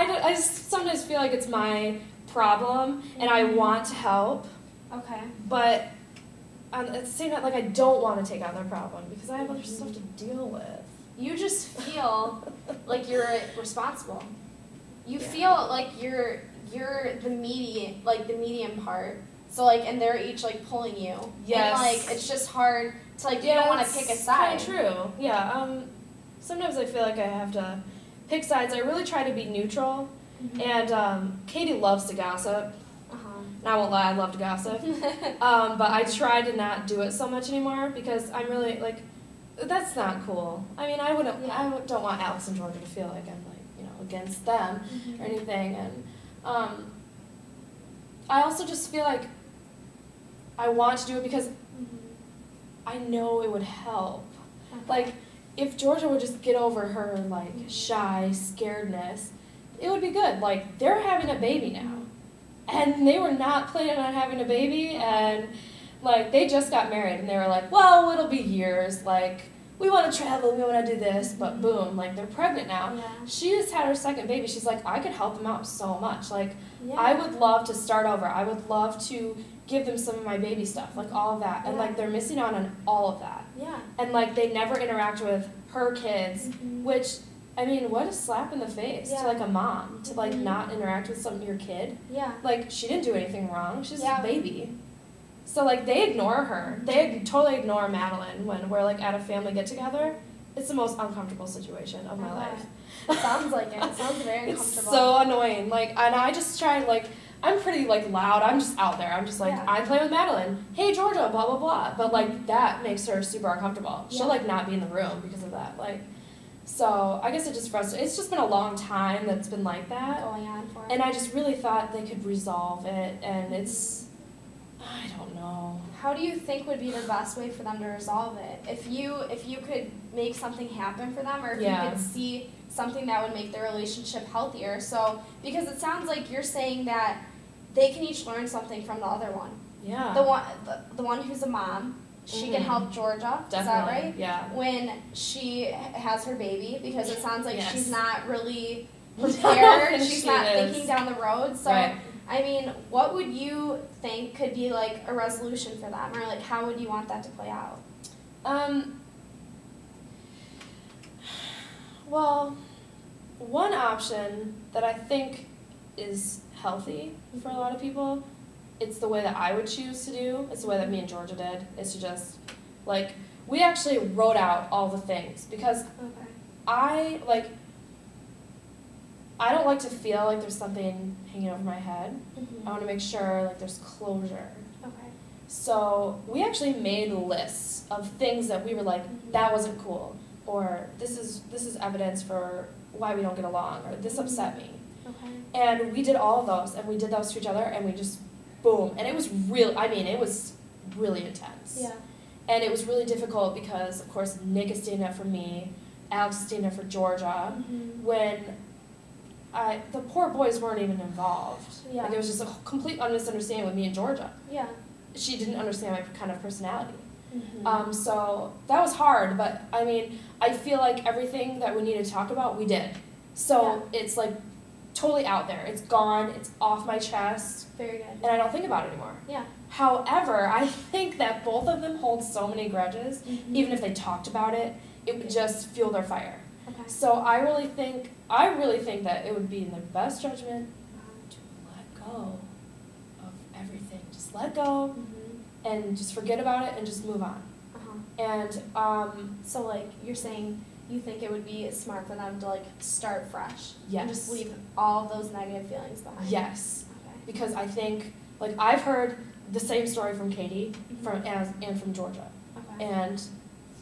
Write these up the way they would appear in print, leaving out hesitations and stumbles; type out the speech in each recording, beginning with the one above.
I just sometimes feel like it's my problem, and I want to help. Okay. But at the same time, like, I don't want to take on their problem because I have other stuff to deal with. You just feel like you're responsible. You feel like you're the medium part. So like, and they're each like pulling you. Yes. And like, it's just hard to like, you don't want to pick a side. Kind of true. Yeah. Sometimes I feel like I have to pick sides. I really try to be neutral. And Katie loves to gossip. And I won't lie, I love to gossip. But I try to not do it so much anymore because I'm really like, that's not cool. I mean, I don't want Alex and Georgia to feel like I'm like, against them or anything. And I also just feel like I want to do it because I know it would help. Like, if Georgia would just get over her like shy scaredness, it would be good. Like, they're having a baby now. And they were not planning on having a baby, and like they just got married, and they were like, well, it'll be years, like we want to travel, we want to do this, but boom, like they're pregnant now. Yeah. She just had her second baby. She's like, I could help them out so much. Like, I would love to start over. I would love to give them some of my baby stuff, like all of that. And like they're missing out on all of that. Yeah. And like they never interact with her kids, which, I mean, what a slap in the face to like a mom to like not interact with your kid. Yeah. Like, she didn't do anything wrong. She's a baby. So like they ignore her. They totally ignore Madeline when we're like at a family get together. It's the most uncomfortable situation of my life. It sounds like it. It sounds very uncomfortable. It's so annoying. Like, and I just try like, I'm pretty like loud. I'm just out there. I'm just like, I play with Madeline. Hey Georgia, blah blah blah. But like that makes her super uncomfortable. She'll like not be in the room because of that. Like. So I guess it just frustrates. It's just been a long time that's been like that. Going on for it. And I just really thought they could resolve it, and it's, I don't know. How do you think would be the best way for them to resolve it? If you could make something happen for them, or if you could see something that would make their relationship healthier. So, because it sounds like you're saying that they can each learn something from the other one. Yeah. The one who's a mom. She can help Georgia, Definitely. Is that right? Yeah. When she has her baby, because it sounds like she's not really No, prepared, she's not is. thinking down the road. So, I mean, what would you think could be like a resolution for them, or like how would you want that to play out? Well, one option that I think is healthy for a lot of people, it's the way that I would choose to do. It's the way that me and Georgia did. Is to just, like, we actually wrote out all the things because I don't like to feel like there's something hanging over my head. I want to make sure like there's closure. So we actually made lists of things that we were like, that wasn't cool, or this is evidence for why we don't get along, or this upset me. And we did all of those, and we did those to each other, and we just boom. And it was it was really intense. Yeah. And it was really difficult because, of course, Nick is standing up for me, Alex is standing up for Georgia, when the poor boys weren't even involved. Yeah. Like, it was just a complete misunderstanding with me and Georgia. Yeah. She didn't understand my kind of personality. So that was hard, but I mean, I feel like everything that we needed to talk about, we did. So it's like totally out there. It's gone. It's off my chest. Very good. And I don't think about it anymore. Yeah. However, I think that both of them hold so many grudges. Even if they talked about it, it would just fuel their fire. So I really think that it would be in their best judgment to let go of everything. Just let go and just forget about it and just move on. And so like you're saying, you think it would be smart for them to like start fresh and just leave all those negative feelings behind? Yes. Because I think, like, I've heard the same story from Katie and from Georgia. And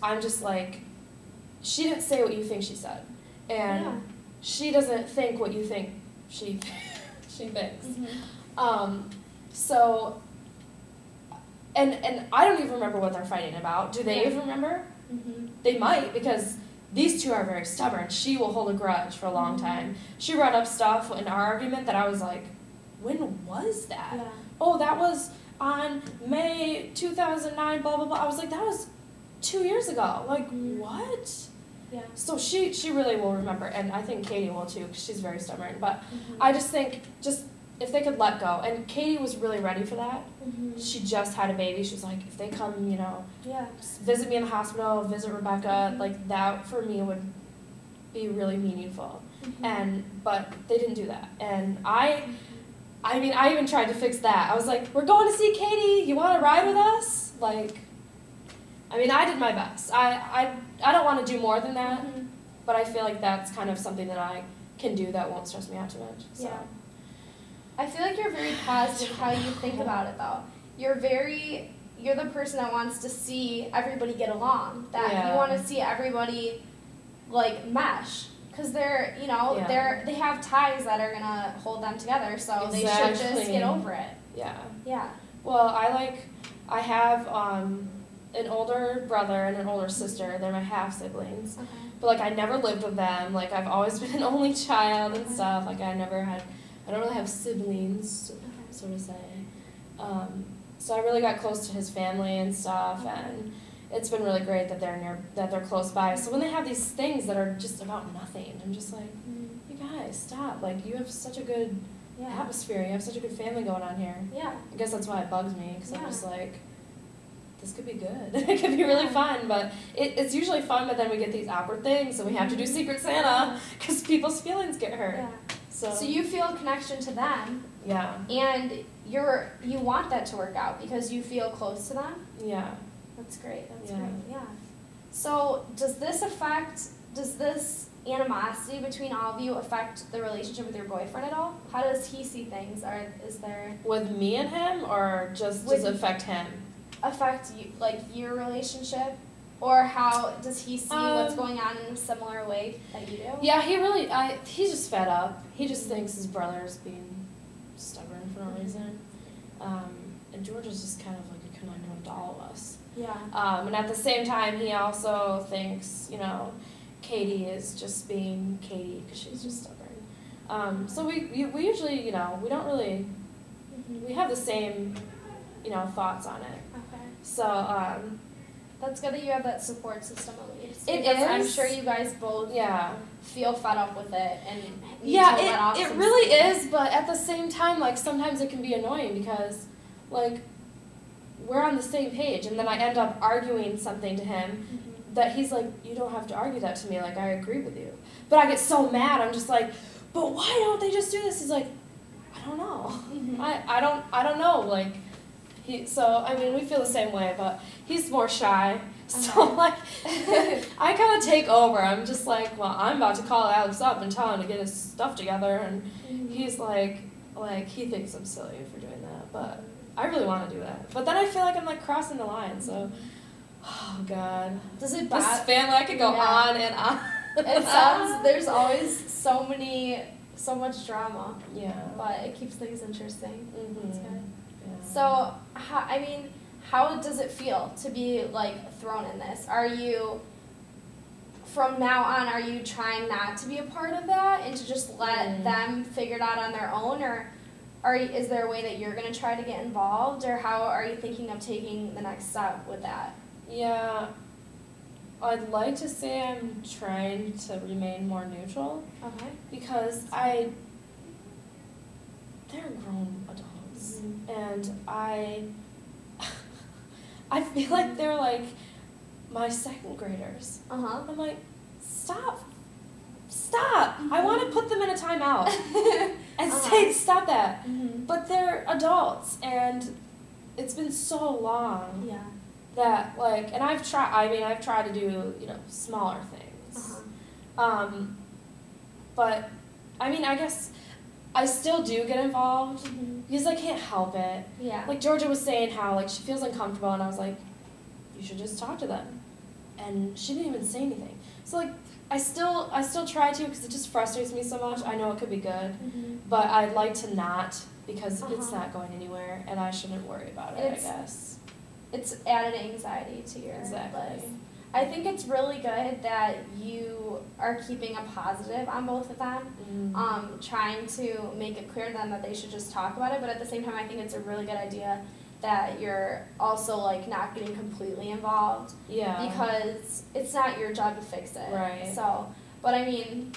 I'm just like, she didn't say what you think she said. And she doesn't think what you think she thinks. So, and I don't even remember what they're fighting about. Do they even remember? They might, because these two are very stubborn. She will hold a grudge for a long time. She brought up stuff in our argument that I was like, when was that? Oh, that was on May 2009, blah, blah, blah. I was like, that was 2 years ago. Like, what? Yeah. So she really will remember, and I think Katie will too, because she's very stubborn. But I just think if they could let go, and Katie was really ready for that. She just had a baby. She was like, if they come, visit me in the hospital, visit Rebecca, like that for me would be really meaningful. But they didn't do that, and I even tried to fix that. I was like, we're going to see Katie. You want to ride with us? Like, I did my best. I don't want to do more than that, but I feel like that's kind of something that I can do that won't stress me out too much. So. Yeah. I feel like you're very positive how you think about it, though. You're the person that wants to see everybody get along. That you want to see everybody, like, mesh. Because they're, they have ties that are going to hold them together, so they should just get over it. Yeah. Yeah. Well, I have an older brother and an older sister. They're my half-siblings. Okay. But, like, I never lived with them. Like, I've always been an only child and stuff. Like, I don't really have siblings, so to say. So I really got close to his family and stuff, and it's been really great that they're close by. So when they have these things that are just about nothing, I'm just like, you guys, stop. Like, you have such a good atmosphere. You have such a good family going on here. Yeah. I guess that's why it bugs me, because I'm just like, this could be good. It could be really fun, but it's usually fun, but then we get these awkward things, and we have to do Secret Santa, because people's feelings get hurt. Yeah. So you feel a connection to them. Yeah. And you want that to work out because you feel close to them. Yeah. That's great. Yeah. So does this animosity between all of you affect the relationship with your boyfriend at all? How does he see things? Or is there with me and him, or does it affect him? Affect you, like your relationship? Or how does he see what's going on in a similar way that you do? Yeah, he's just fed up. He just thinks his brother's being stubborn for no reason. And George is just kind of like a conundrum to all of us. Yeah. And at the same time, he also thinks, Katie is just being Katie because she's just stubborn. So we usually, we don't really, we have the same, thoughts on it. Okay. So, that's good that you have that support system at least. It is. I'm sure you guys both feel fed up with it and need to let off it some really steam. is, but at the same time, like, sometimes it can be annoying because, like, we're on the same page, and then I end up arguing something to him that he's like, you don't have to argue that to me, like, I agree with you. But I get so mad, I'm just like, but why don't they just do this? He's like, I don't know. I don't know, like, we feel the same way, but he's more shy. So, like, I kind of take over. I'm just like, well, I'm about to call Alex up and tell him to get his stuff together, and he's like, he thinks I'm silly for doing that, but I really want to do that. But then I feel like I'm, like, crossing the line, so, oh, God. Does it This family, I could go on and on. It sounds, there's always so much drama. Yeah. But it keeps things interesting. That's good. Yeah. So, how does it feel to be, like, thrown in this? Are you, from now on, are you trying not to be a part of that and to just let them figure it out on their own? Or is there a way that you're going to try to get involved? Or how are you thinking of taking the next step with that? Yeah. I'd like to say I'm trying to remain more neutral. Okay. Because they're grown adults. And I feel like they're like my second graders. I'm like, stop. I want to put them in a timeout and say, stop that. But they're adults, and it's been so long that, like, and I've tried to do, smaller things. But, I guess I still do get involved because I can't help it. Yeah. Like, Georgia was saying how, like, she feels uncomfortable, and I was like, you should just talk to them. And she didn't even say anything. So, like, I still try to because it just frustrates me so much. I know it could be good, but I'd like to not because it's not going anywhere, and I shouldn't worry about it, I guess. It's added anxiety to your list. I think it's really good that you are keeping a positive on both of them, trying to make it clear to them that they should just talk about it, but at the same time I think it's a really good idea that you're also like not getting completely involved. Yeah. Because it's not your job to fix it. Right. So, but I mean,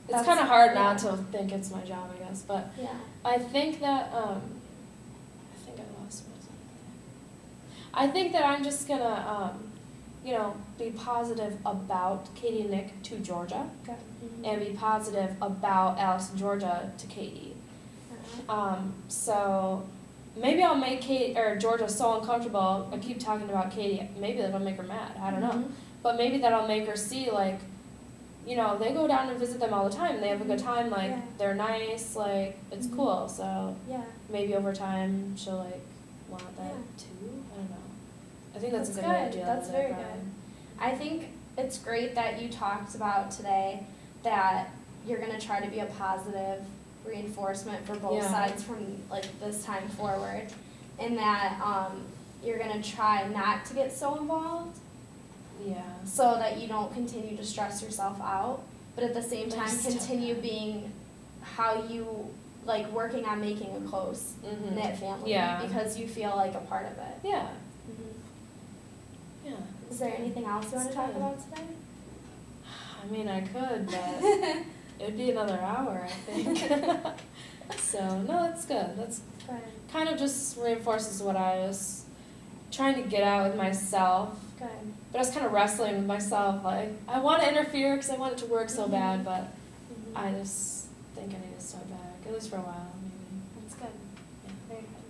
it's kind of hard not to think it's my job, I guess. But yeah. I think that I think I lost myself. I think that I'm just gonna be positive about Katie and Nick to Georgia, Okay. and be positive about Alex and Georgia to Katie. So maybe I'll make Georgia so uncomfortable. I keep talking about Katie. Maybe that'll make her mad. I don't know. But maybe that'll make her see, like, they go down and visit them all the time. They have a good time. Like, they're nice. Like, it's cool. So maybe over time she'll, like, want that too. I don't know. I think that's a good idea. That's very good. I think it's great that you talked about today that you're going to try to be a positive reinforcement for both sides from like this time forward, and that you're going to try not to get so involved so that you don't continue to stress yourself out, but at the same time continue being how you like working on making a close knit family because you feel like a part of it. Yeah. Is there anything else you want to talk about today? I mean, I could, but it'd be another hour, I think. So, no, that's good. That's good. Kind of just reinforces what I was trying to get out with myself. Good. But I was kind of wrestling with myself. Like, I want to interfere because I want it to work so bad, but I just think I need to step back, at least for a while, maybe. That's good. Yeah. Very good.